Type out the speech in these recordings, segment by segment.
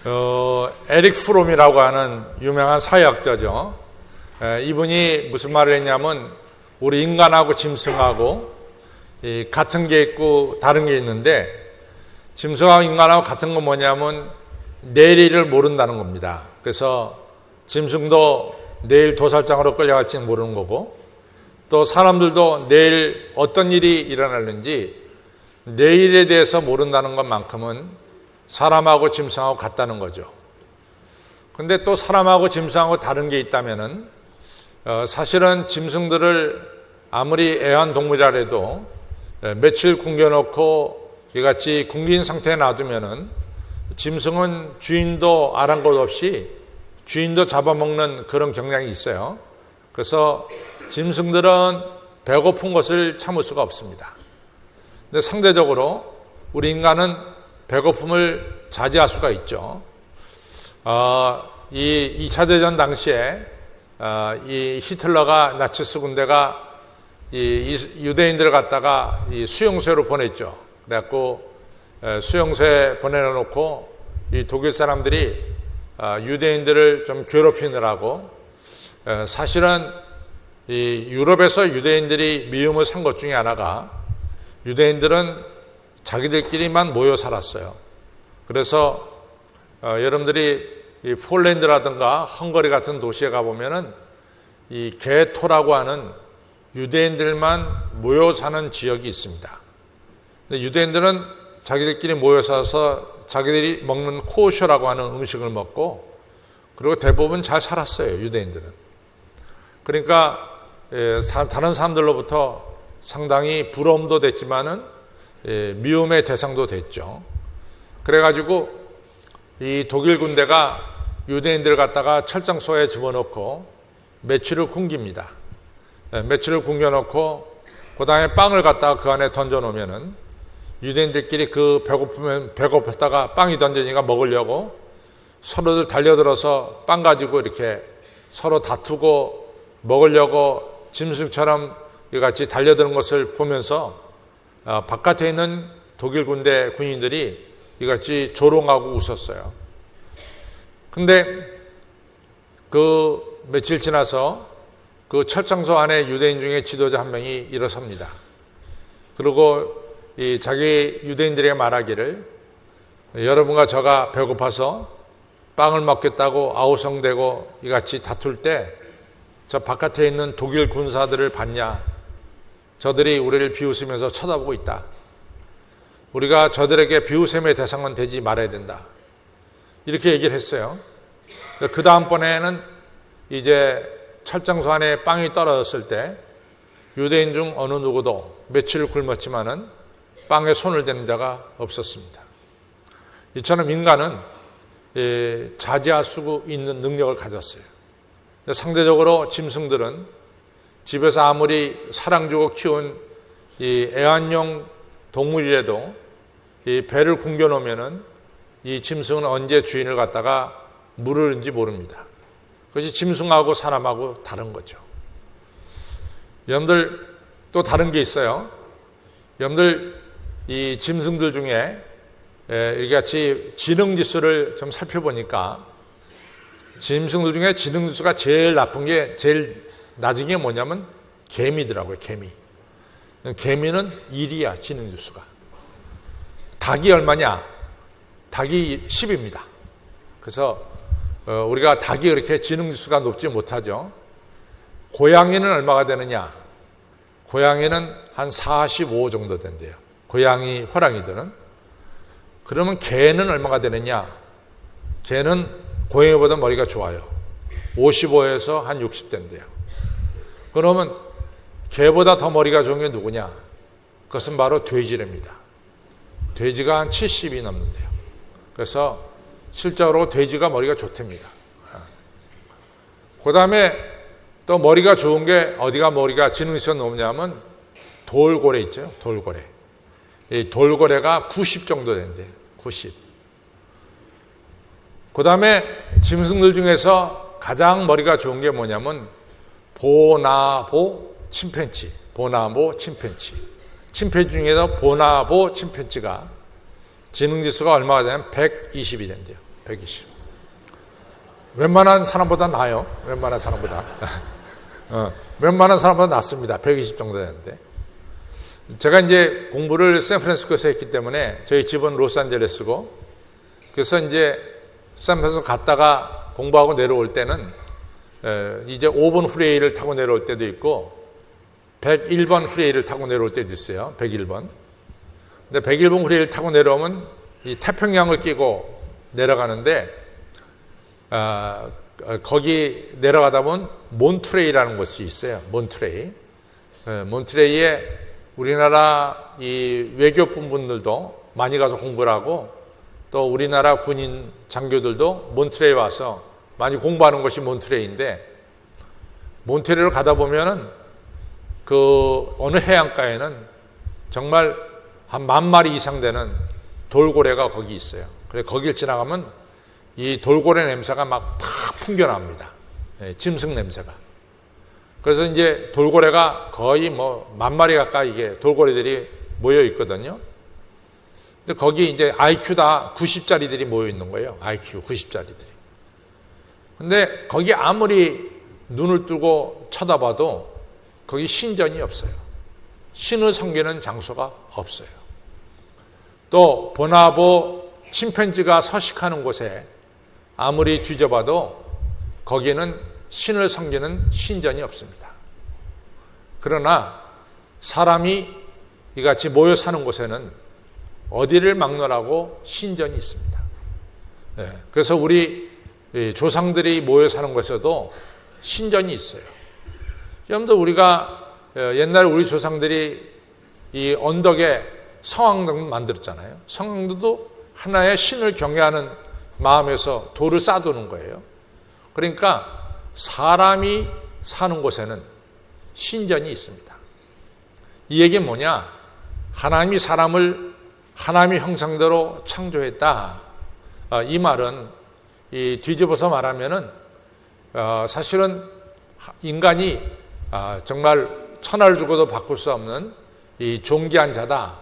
에릭 프롬이라고 하는 유명한 사회학자죠. 이분이 무슨 말을 했냐면 우리 인간하고 짐승하고 같은 게 있고 다른 게 있는데 짐승하고 인간하고 같은 건 뭐냐면 내일을 모른다는 겁니다. 그래서 짐승도 내일 도살장으로 끌려갈지는 모르는 거고 또 사람들도 내일 어떤 일이 일어날는지 내일에 대해서 모른다는 것만큼은 사람하고 짐승하고 같다는 거죠. 근데 또 사람하고 짐승하고 다른 게 있다면은 사실은 짐승들을 아무리 애완동물이라 해도 며칠 굶겨놓고 이같이 굶긴 상태에 놔두면은 짐승은 주인도 아랑곳 없이 주인도 잡아먹는 그런 경향이 있어요. 그래서 짐승들은 배고픈 것을 참을 수가 없습니다. 근데 상대적으로 우리 인간은 배고픔을 자제할 수가 있죠. 이 2차 대전 당시에 이 히틀러가 나치스 군대가 이 유대인들을 갖다가 이 수용소로 보냈죠. 그래갖고 수용소에 보내놓고 이 독일 사람들이 유대인들을 좀 괴롭히느라고 사실은 이 유럽에서 유대인들이 미움을 산 것 중에 하나가 유대인들은 자기들끼리만 모여 살았어요. 그래서 여러분들이 이 폴란드라든가 헝가리 같은 도시에 가보면은 이 게토라고 하는 유대인들만 모여 사는 지역이 있습니다. 근데 유대인들은 자기들끼리 모여 살아서 자기들이 먹는 코셔라고 하는 음식을 먹고 그리고 대부분 잘 살았어요. 유대인들은. 그러니까 다른 사람들로부터 상당히 부러움도 됐지만은 미움의 대상도 됐죠. 그래가지고 이 독일 군대가 유대인들을 갖다가 철장소에 집어넣고 며칠을 굶깁니다. 며칠을 굶겨놓고 그 다음에 빵을 갖다가 그 안에 던져놓으면은 유대인들끼리 그 배고팠다가 빵이 던지니까 먹으려고 서로들 달려들어서 빵 가지고 이렇게 서로 다투고 먹으려고 짐승처럼 같이 달려드는 것을 보면서 바깥에 있는 독일 군대 군인들이 이같이 조롱하고 웃었어요. 근데 그 며칠 지나서 그 철장소 안에 유대인 중에 지도자 한 명이 일어섭니다. 그리고 이 자기 유대인들에게 말하기를 여러분과 저가 배고파서 빵을 먹겠다고 아우성대고 이같이 다툴 때 저 바깥에 있는 독일 군사들을 봤냐? 저들이 우리를 비웃으면서 쳐다보고 있다. 우리가 저들에게 비웃음의 대상은 되지 말아야 된다. 이렇게 얘기를 했어요. 그 다음번에는 이제 철장소 안에 빵이 떨어졌을 때 유대인 중 어느 누구도 며칠을 굶었지만은 빵에 손을 대는 자가 없었습니다. 이처럼 인간은 자제할 수 있는 능력을 가졌어요. 상대적으로 짐승들은 집에서 아무리 사랑 주고 키운 이 애완용 동물이라도 이 배를 굶겨 놓으면은 이 짐승은 언제 주인을 갖다가 물을는지 모릅니다. 그것이 짐승하고 사람하고 다른 거죠. 여러분들 또 다른 게 있어요. 여러분들 이 짐승들 중에 이같이 지능지수를 좀 살펴보니까 짐승들 중에 지능지수가 제일 나쁜 게 제일 낮은 게 뭐냐면 개미더라고요. 개미는 1이야. 지능지수가. 닭이 얼마냐? 닭이 10입니다. 그래서 우리가 닭이 그렇게 지능지수가 높지 못하죠. 고양이는 얼마가 되느냐? 고양이는 한 45 정도 된대요. 고양이, 호랑이들은. 그러면 개는 얼마가 되느냐? 개는 고양이보다 머리가 좋아요. 55에서 한 60 된대요. 그러면 개보다 더 머리가 좋은 게 누구냐? 그것은 바로 돼지랍니다. 돼지가 한 70이 넘는데요. 그래서 실제로 돼지가 머리가 좋답니다. 그 다음에 또 머리가 좋은 게 어디가 머리가 지능지수가 높냐면 돌고래 있죠. 돌고래. 이 돌고래가 90 정도 된대요. 90. 그 다음에 짐승들 중에서 가장 머리가 좋은 게 뭐냐면 보나보 침팬지. 보나보 침팬지. 침팬지 중에서 보나보 침팬지가 지능지수가 얼마가 되냐면 120이 된대요. 120. 웬만한 사람보다 나아요. 웬만한 사람보다. 웬만한 사람보다 낫습니다. 120 정도 되는데. 제가 이제 공부를 샌프란시스코에서 했기 때문에 저희 집은 로스앤젤레스고, 그래서 이제 샌프란시스코 갔다가 공부하고 내려올 때는 이제 5번 프리웨이를 타고 내려올 때도 있고 101번 프리웨이를 타고 내려올 때도 있어요. 101번. 근데 101번 프리웨이를 타고 내려오면 이 태평양을 끼고 내려가는데 거기 내려가다 보면 몬트레이라는 곳이 있어요. 몬트레이. 몬트레이에 우리나라 이 외교부 분들도 많이 가서 공부를 하고 또 우리나라 군인 장교들도 몬트레이 와서 많이 공부하는 곳이 몬트레이인데, 몬트레이로 가다 보면은 그 어느 해안가에는 정말 한 10,000마리 이상 되는 돌고래가 거기 있어요. 그래서 거길 지나가면 이 돌고래 냄새가 막 팍 풍겨납니다. 짐승 냄새가. 그래서 이제 돌고래가 거의 뭐 10,000마리 가까이 이게 돌고래들이 모여 있거든요. 근데 거기 이제 IQ 다 90짜리들이 모여 있는 거예요. IQ 90짜리들이. 근데 거기 아무리 눈을 뜨고 쳐다봐도 거기 신전이 없어요. 신을 섬기는 장소가 없어요. 또 보나보 침팬지가 서식하는 곳에 아무리 뒤져봐도 거기는 신을 섬기는 신전이 없습니다. 그러나 사람이 이같이 모여 사는 곳에는 어디를 막론하고 신전이 있습니다. 그래서 우리 조상들이 모여 사는 곳에도 신전이 있어요. 여러분들 우리가 옛날에 우리 조상들이 이 언덕에 성황당 만들었잖아요. 성황당도 하나의 신을 경외하는 마음에서 돌을 쌓아두는 거예요. 그러니까 사람이 사는 곳에는 신전이 있습니다. 이 얘기는 뭐냐? 하나님이 사람을 하나님의 형상대로 창조했다. 이 말은 뒤집어서 말하면은 사실은 인간이 정말 천하를 주고도 바꿀 수 없는 이 존귀한 자다.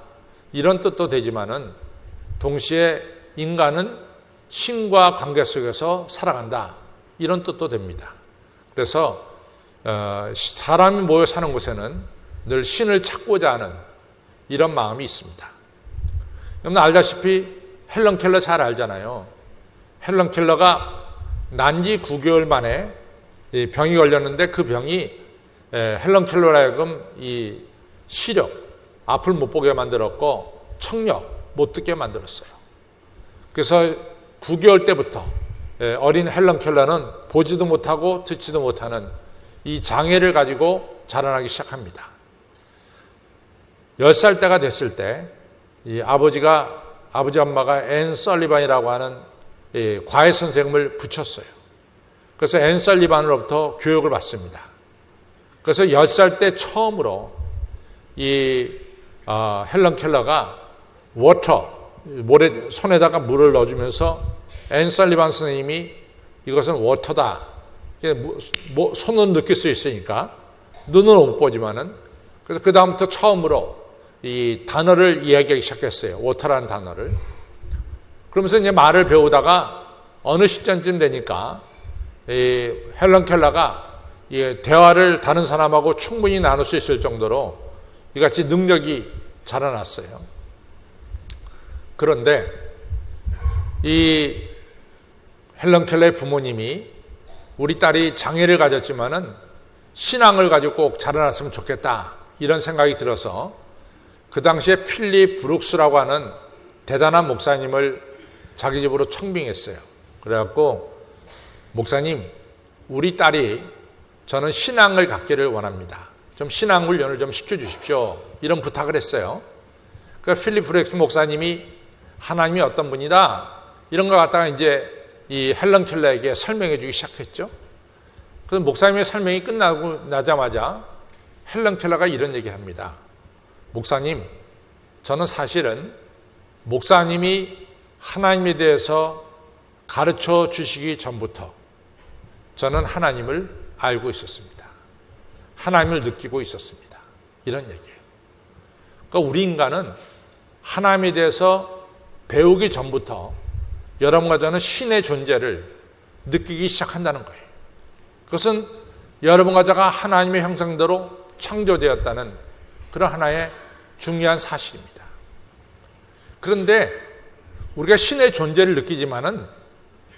이런 뜻도 되지만은 동시에 인간은 신과 관계 속에서 살아간다. 이런 뜻도 됩니다. 그래서 사람이 모여 사는 곳에는 늘 신을 찾고자 하는 이런 마음이 있습니다. 여러분 알다시피 헬런 켈러 잘 알잖아요. 헬런 켈러가 난지 9개월 만에 병이 걸렸는데 그 병이 헬런 켈러로 하여금 이 시력, 앞을 못 보게 만들었고 청력, 못 듣게 만들었어요. 그래서 9개월 때부터 어린 헬런 켈러는 보지도 못하고 듣지도 못하는 이 장애를 가지고 자라나기 시작합니다. 10살 때가 됐을 때 이 아버지 엄마가 앤 설리반이라고 하는 과외 선생님을 붙였어요. 그래서 앤 설리반으로부터 교육을 받습니다. 그래서 10살 때 처음으로 이 헬런 켈러가 모래 손에다가 물을 넣어주면서 앤 설리반 선생님이 이것은 워터다. 손은 느낄 수 있으니까 눈은 못 보지만은 그래서 그 다음부터 처음으로 이 단어를 이야기하기 시작했어요. 워터라는 단어를. 그러면서 이제 말을 배우다가 어느 시점쯤 되니까 이 헬런 켈러가 대화를 다른 사람하고 충분히 나눌 수 있을 정도로 이같이 능력이 자라났어요. 그런데 이 헬런 켈러의 부모님이 우리 딸이 장애를 가졌지만은 신앙을 가지고 꼭 자라났으면 좋겠다 이런 생각이 들어서 그 당시에 필립 브룩스라고 하는 대단한 목사님을 자기 집으로 청빙했어요. 그래갖고 목사님, 우리 딸이 저는 신앙을 갖기를 원합니다. 좀 신앙 훈련을 좀 시켜주십시오. 이런 부탁을 했어요. 그러니까 필립 브룩스 목사님이 하나님이 어떤 분이다 이런 걸 갖다가 이제 이 헬런 켈러에게 설명해 주기 시작했죠. 그래서 목사님의 설명이 나자마자 헬런 켈러가 이런 얘기를 합니다. 목사님, 저는 사실은 목사님이 하나님에 대해서 가르쳐 주시기 전부터 저는 하나님을 알고 있었습니다. 하나님을 느끼고 있었습니다. 이런 얘기예요. 그러니까 우리 인간은 하나님에 대해서 배우기 전부터 여러분과 저는 신의 존재를 느끼기 시작한다는 거예요. 그것은 여러분과 저가 하나님의 형상대로 창조되었다는 그런 하나의 중요한 사실입니다. 그런데 우리가 신의 존재를 느끼지만은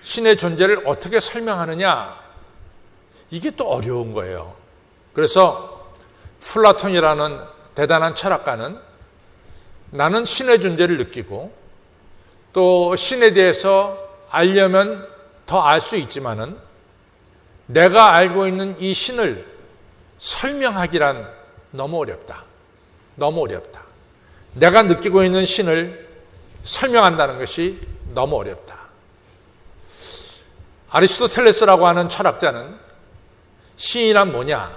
신의 존재를 어떻게 설명하느냐, 이게 또 어려운 거예요. 그래서 플라톤이라는 대단한 철학가는 나는 신의 존재를 느끼고 또 신에 대해서 알려면 더 알 수 있지만은 내가 알고 있는 이 신을 설명하기란 너무 어렵다. 너무 어렵다. 내가 느끼고 있는 신을 설명한다는 것이 너무 어렵다. 아리스토텔레스라고 하는 철학자는 신이란 뭐냐?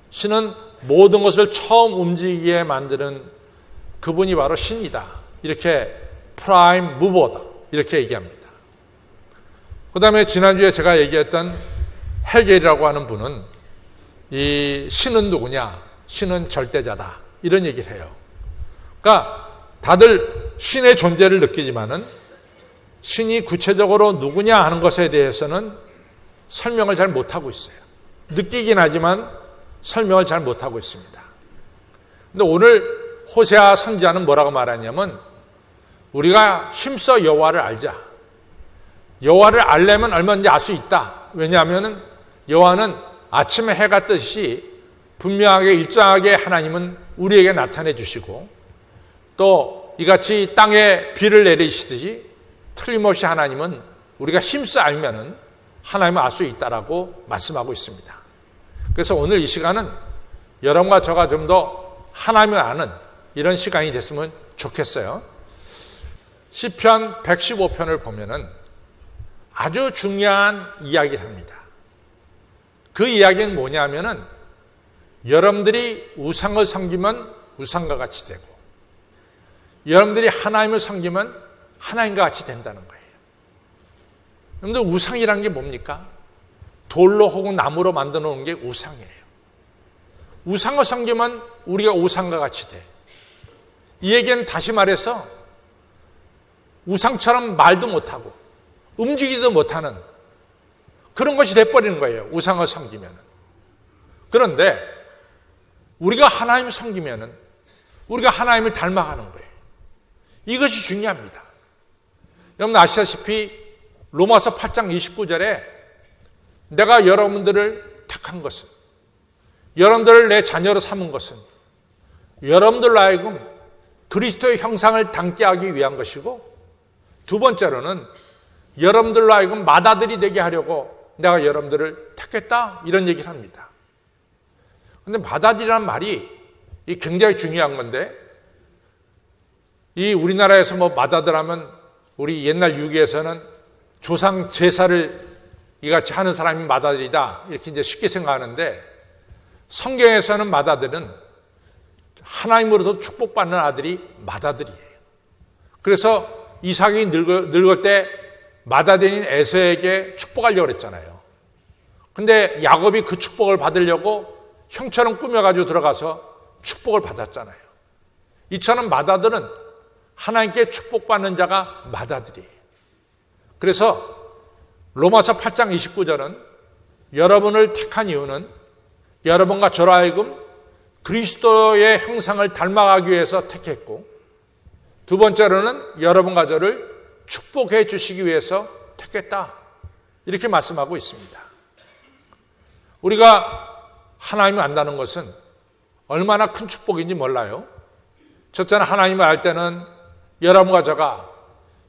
신은 모든 것을 처음 움직이게 만드는 그분이 바로 신이다. 이렇게 프라임 무버다. 이렇게 얘기합니다. 그 다음에 지난주에 제가 얘기했던 헤겔이라고 하는 분은 이 신은 누구냐? 신은 절대자다. 이런 얘기를 해요. 그러니까 다들 신의 존재를 느끼지만은 신이 구체적으로 누구냐 하는 것에 대해서는 설명을 잘 못하고 있어요. 느끼긴 하지만 설명을 잘 못하고 있습니다. 근데 오늘 호세아 선지자는 뭐라고 말하냐면 우리가 힘써 여호와를 알자. 여호와를 알려면 얼마든지 알 수 있다. 왜냐하면 여호와는 아침에 해가 뜨듯이 분명하게 일정하게 하나님은 우리에게 나타내 주시고 또 이같이 땅에 비를 내리시듯이 틀림없이 하나님은 우리가 힘써 알면은 하나님을 알 수 있다라고 말씀하고 있습니다. 그래서 오늘 이 시간은 여러분과 저가 좀 더 하나님을 아는 이런 시간이 됐으면 좋겠어요. 시편 115편을 보면은 아주 중요한 이야기를 합니다. 그 이야기는 뭐냐면은 여러분들이 우상을 섬기면 우상과 같이 되고 여러분들이 하나님을 섬기면 하나님과 같이 된다는 거예요. 여러분들 우상이라는 게 뭡니까? 돌로 혹은 나무로 만들어 놓은 게 우상이에요. 우상을 섬기면 우리가 우상과 같이 돼. 이 얘기는 다시 말해서 우상처럼 말도 못하고 움직이지도 못하는 그런 것이 돼버리는 거예요. 우상을 섬기면. 그런데 우리가 하나님을 섬기면 우리가 하나님을 닮아가는 거예요. 이것이 중요합니다. 여러분 아시다시피 로마서 8장 29절에 내가 여러분들을 택한 것은 여러분들을 내 자녀로 삼은 것은 여러분들로 하여금 그리스도의 형상을 닮게 하기 위한 것이고 두 번째로는 여러분들로 하여금 맏아들이 되게 하려고 내가 여러분들을 택했다 이런 얘기를 합니다. 그런데 맏아들이라는 말이 굉장히 중요한 건데 이 우리나라에서 뭐 맏아들 하면 우리 옛날 유기에서는 조상 제사를 이같이 하는 사람이 맏아들이다 이렇게 이제 쉽게 생각하는데 성경에서는 맏아들은 하나님으로부터 축복받는 아들이 맏아들이에요. 그래서 이삭이 늙을 때 맏아들인 에서에게 축복하려고 그랬잖아요. 근데 야곱이 그 축복을 받으려고 형처럼 꾸며가지고 들어가서 축복을 받았잖아요. 이처럼 맏아들은 하나님께 축복받는 자가 맏아들이에요. 그래서 로마서 8장 29절은 여러분을 택한 이유는 여러분과 저로 하여금 그리스도의 형상을 닮아가기 위해서 택했고 두 번째로는 여러분과 저를 축복해 주시기 위해서 택했다. 이렇게 말씀하고 있습니다. 우리가 하나님을 안다는 것은 얼마나 큰 축복인지 몰라요. 첫째는 하나님을 알 때는 여러분과 저가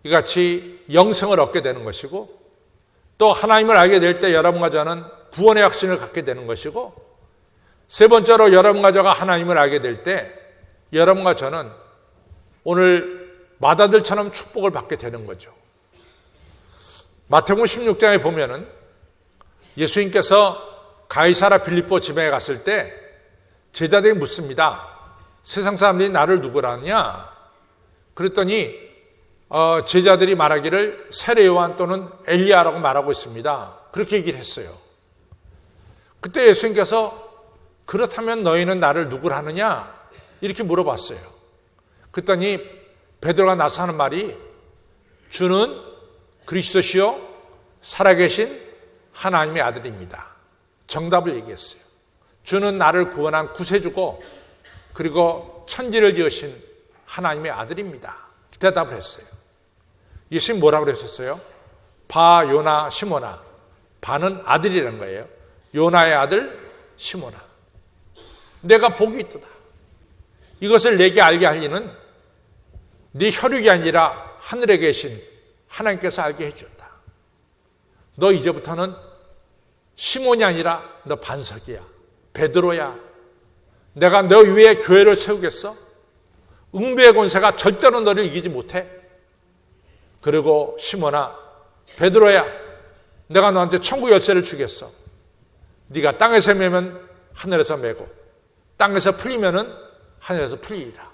이같이 영생을 얻게 되는 것이고 또 하나님을 알게 될 때 여러분과 저는 구원의 확신을 갖게 되는 것이고 세 번째로 여러분과 저가 하나님을 알게 될 때 여러분과 저는 오늘 맏아들처럼 축복을 받게 되는 거죠. 마태복음 16장에 보면은 예수님께서 가이사라 빌립보 집에 갔을 때 제자들이 묻습니다. 세상 사람들이 나를 누구라냐? 그랬더니 제자들이 말하기를 세례 요한 또는 엘리야라고 말하고 있습니다. 그렇게 얘기를 했어요. 그때 예수님께서 그렇다면 너희는 나를 누구라 하느냐? 이렇게 물어봤어요. 그랬더니 베드로가 나서 하는 말이 주는 그리스도시요 살아계신 하나님의 아들입니다. 정답을 얘기했어요. 주는 나를 구원한 구세주고 그리고 천지를 지으신 하나님의 아들입니다. 대답을 했어요. 예수님 뭐라고 그랬었어요? 바, 요나, 시모나. 바는 아들이라는 거예요. 요나의 아들 시모나. 내가 복이 있도다. 이것을 내게 알게 할 이는 네 혈육이 아니라 하늘에 계신 하나님께서 알게 해준다. 너 이제부터는 시몬이 아니라 너 반석이야. 베드로야. 내가 너 위에 교회를 세우겠어. 응배의 권세가 절대로 너를 이기지 못해. 그리고 시몬아, 베드로야, 내가 너한테 천국 열쇠를 주겠어. 네가 땅에서 매면 하늘에서 매고 땅에서 풀리면은 하늘에서 풀리리라.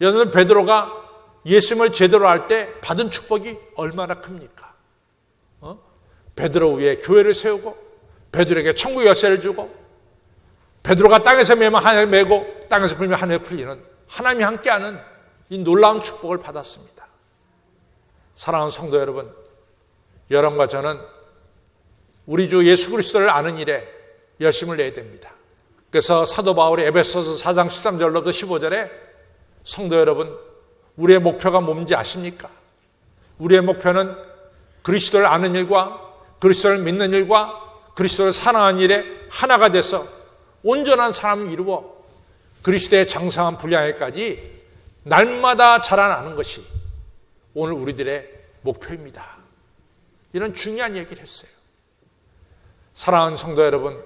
여러분, 베드로가 예수님을 제대로 할 때 받은 축복이 얼마나 큽니까? 베드로 위에 교회를 세우고 베드로에게 천국 열쇠를 주고 베드로가 땅에서 매면 하늘에 매고 땅에서 풀면 하늘에 풀리는 하나님이 함께하는 이 놀라운 축복을 받았습니다. 사랑하는 성도 여러분, 여러분과 저는 우리 주 예수 그리스도를 아는 일에 열심을 내야 됩니다. 그래서 사도 바울이 에베소서 4장 13절로부터 15절에 성도 여러분, 우리의 목표가 뭔지 아십니까? 우리의 목표는 그리스도를 아는 일과 그리스도를 믿는 일과 그리스도를 사랑하는 일에 하나가 돼서 온전한 사람을 이루어 그리스도의 장성한 분량에까지 날마다 자라나는 것이 오늘 우리들의 목표입니다. 이런 중요한 얘기를 했어요. 사랑하는 성도 여러분,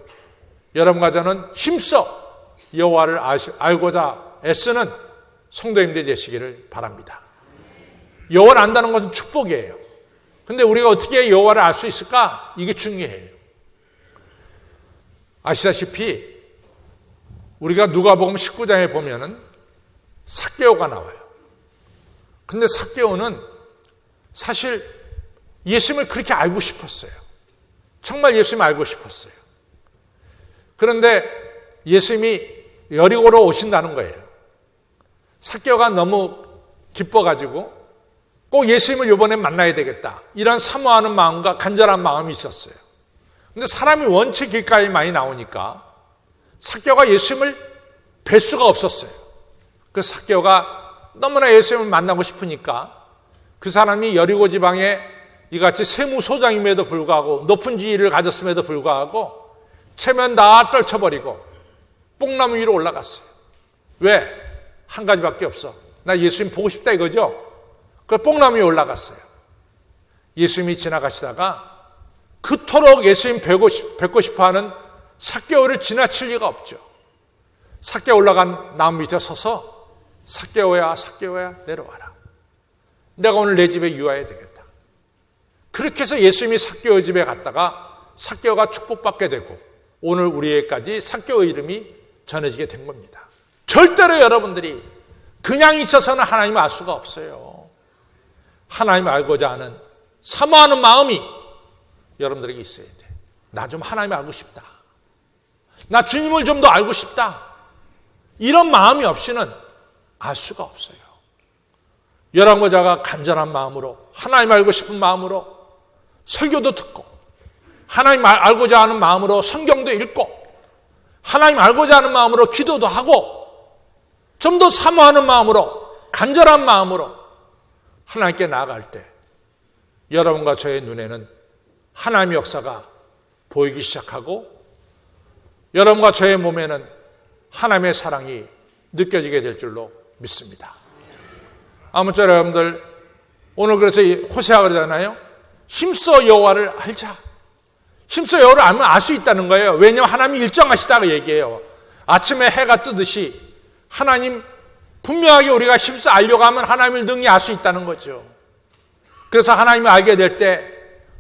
여러분과 저는 힘써 여호와를 알고자 애쓰는 성도님들이 되시기를 바랍니다. 여호와를 안다는 것은 축복이에요. 근데 우리가 어떻게 여호와를 알 수 있을까? 이게 중요해요. 아시다시피 우리가 누가복음 19장에 보면은 삭개오가 나와요. 근데 삭개오는 사실 예수님을 그렇게 알고 싶었어요. 정말 예수님을 알고 싶었어요. 그런데 예수님이 여리고로 오신다는 거예요. 삭개오가 너무 기뻐가지고 꼭 예수님을 이번에 만나야 되겠다. 이런 사모하는 마음과 간절한 마음이 있었어요. 근데 사람이 원체 길가에 많이 나오니까 삭개오가 예수님을 뵐 수가 없었어요. 그 삭개오가 너무나 예수님을 만나고 싶으니까 그 사람이 여리고 지방에 이같이 세무소장임에도 불구하고 높은 지위를 가졌음에도 불구하고 체면 다 떨쳐버리고 뽕나무 위로 올라갔어요. 왜? 한 가지밖에 없어. 나 예수님 보고 싶다 이거죠? 그 뽕나무 위에 올라갔어요. 예수님이 지나가시다가 그토록 예수님 뵙고 싶어하는 삭개오를 지나칠 리가 없죠. 삭개오 올라간 나무 밑에 서서 삭개오야 삭개오야 내려와라. 내가 오늘 내 집에 유하해야 되겠다. 그렇게 해서 예수님이 삭개오 집에 갔다가 삭개오가 축복받게 되고 오늘 우리에게까지 삭개오 이름이 전해지게 된 겁니다. 절대로 여러분들이 그냥 있어서는 하나님을 알 수가 없어요. 하나님을 알고자 하는 사모하는 마음이 여러분들에게 있어야 돼. 나 좀 하나님을 알고 싶다. 나 주님을 좀 더 알고 싶다. 이런 마음이 없이는 알 수가 없어요. 여러분과 제가 간절한 마음으로 하나님 알고 싶은 마음으로 설교도 듣고 하나님 알고자 하는 마음으로 성경도 읽고 하나님 알고자 하는 마음으로 기도도 하고 좀 더 사모하는 마음으로 간절한 마음으로 하나님께 나아갈 때 여러분과 저의 눈에는 하나님의 역사가 보이기 시작하고 여러분과 저의 몸에는 하나님의 사랑이 느껴지게 될 줄로 믿습니다. 아무쪼록 여러분들 오늘 그래서 호세아가 그러잖아요. 힘써 여호와를 알자. 힘써 여호와를 알면 알 수 있다는 거예요. 왜냐하면 하나님이 일정하시다고 얘기해요. 아침에 해가 뜨듯이 하나님 분명하게 우리가 힘써 알려고 하면 하나님을 능히 알 수 있다는 거죠. 그래서 하나님을 알게 될 때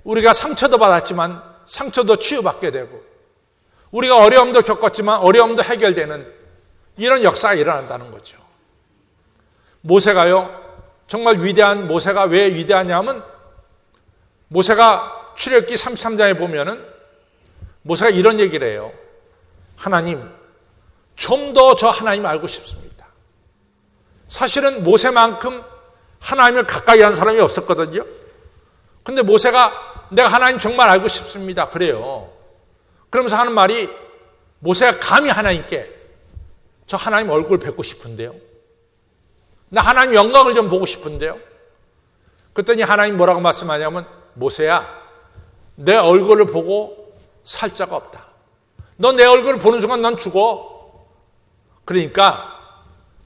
우리가 상처도 받았지만 상처도 치유받게 되고 우리가 어려움도 겪었지만 어려움도 해결되는 이런 역사가 일어난다는 거죠. 모세가요, 정말 위대한 모세가 왜 위대하냐면 모세가 출애굽기 33장에 보면은 모세가 이런 얘기를 해요. 하나님, 좀 더 저 하나님 알고 싶습니다. 사실은 모세만큼 하나님을 가까이 한 사람이 없었거든요. 근데 모세가 내가 하나님 정말 알고 싶습니다. 그래요. 그러면서 하는 말이 모세가 감히 하나님께 저 하나님 얼굴 뵙고 싶은데요. 나 하나님 영광을 좀 보고 싶은데요. 그랬더니 하나님 뭐라고 말씀하냐면 모세야 내 얼굴을 보고 살 자가 없다. 너 내 얼굴을 보는 순간 넌 죽어. 그러니까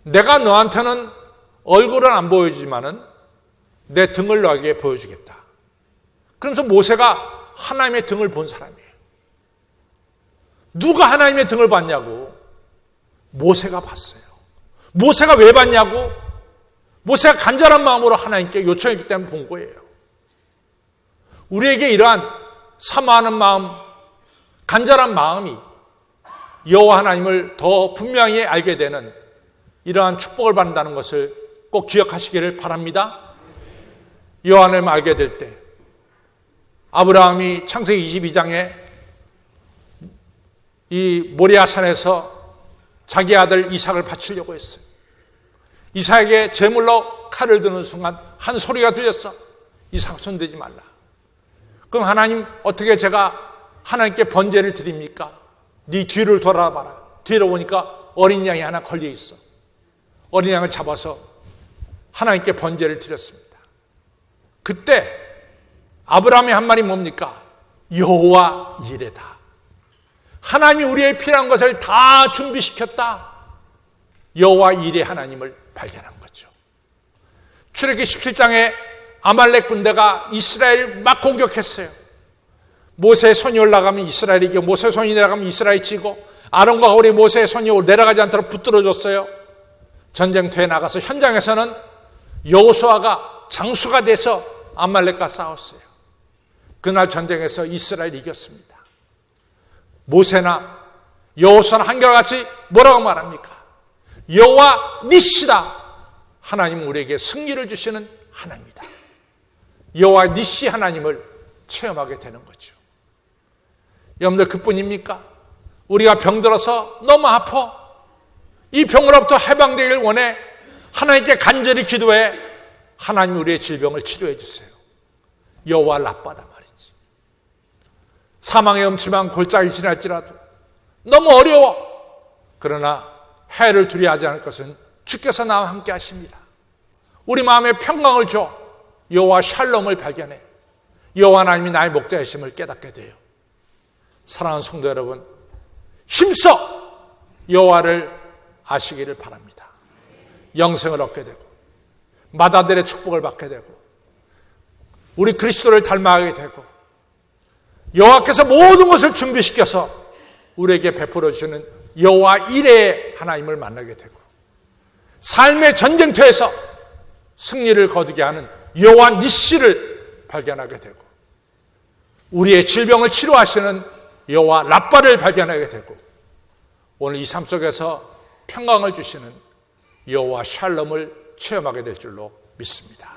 내가 너한테는 얼굴은 안 보여주지만은 내 등을 너에게 보여주겠다. 그러면서 모세가 하나님의 등을 본 사람이에요. 누가 하나님의 등을 봤냐고? 모세가 봤어요. 모세가 왜 봤냐고? 모세가 간절한 마음으로 하나님께 요청했기 때문에 본 거예요. 우리에게 이러한 사모하는 마음, 간절한 마음이 여호와 하나님을 더 분명히 알게 되는 이러한 축복을 받는다는 것을 꼭 기억하시기를 바랍니다. 여호와 하나님을 알게 될 때 아브라함이 창세기 22장에 이 모리아산에서 자기 아들 이삭을 바치려고 했어요. 이삭에게 제물로 칼을 드는 순간 한 소리가 들렸어. 이삭 손대지 말라. 그럼 하나님 어떻게 제가 하나님께 번제를 드립니까? 네 뒤를 돌아봐라. 뒤로 보니까 어린 양이 하나 걸려 있어. 어린 양을 잡아서 하나님께 번제를 드렸습니다. 그때 아브라함이 한 말이 뭡니까? 여호와 이레다. 하나님이 우리의 필요한 것을 다 준비시켰다. 여호와 이레 하나님을 발견한 거죠. 출애굽기 17장에 아말렉 군대가 이스라엘을 막 공격했어요. 모세의 손이 올라가면 이스라엘이 이기고 모세의 손이 내려가면 이스라엘이 지고 아론과 홀이 모세의 손이 내려가지 않도록 붙들어줬어요. 전쟁터에 나가서 현장에서는 여호수아가 장수가 돼서 아말렉과 싸웠어요. 그날 전쟁에서 이스라엘이 이겼습니다. 모세나 여호수아는 한결같이 뭐라고 말합니까? 여호와 니시다. 하나님은 우리에게 승리를 주시는 하나님이다. 여호와 니시 하나님을 체험하게 되는 거죠. 여러분들 그뿐입니까? 우리가 병들어서 너무 아파. 이 병으로부터 해방되기를 원해 하나님께 간절히 기도해. 하나님 우리의 질병을 치료해 주세요. 여호와 라빠다 말이지. 사망의 음침한 골짜기 지날지라도 너무 어려워. 그러나 해를 두려워하지 않을 것은 주께서 나와 함께 하십니다. 우리 마음에 평강을 줘. 여호와 샬롬을 발견해. 여호와 하나님이 나의 목자이심을 깨닫게 돼요. 사랑하는 성도 여러분, 힘써 여호와를 아시기를 바랍니다. 영생을 얻게 되고 맏아들의 축복을 받게 되고 우리 그리스도를 닮아가게 되고 여호와께서 모든 것을 준비시켜서 우리에게 베풀어 주시는 여호와 이레의 하나님을 만나게 되고 삶의 전쟁터에서 승리를 거두게 하는 여호와 니시를 발견하게 되고 우리의 질병을 치료하시는 여호와 라빠를 발견하게 되고 오늘 이 삶 속에서 평강을 주시는 여호와 샬롬을 체험하게 될 줄로 믿습니다.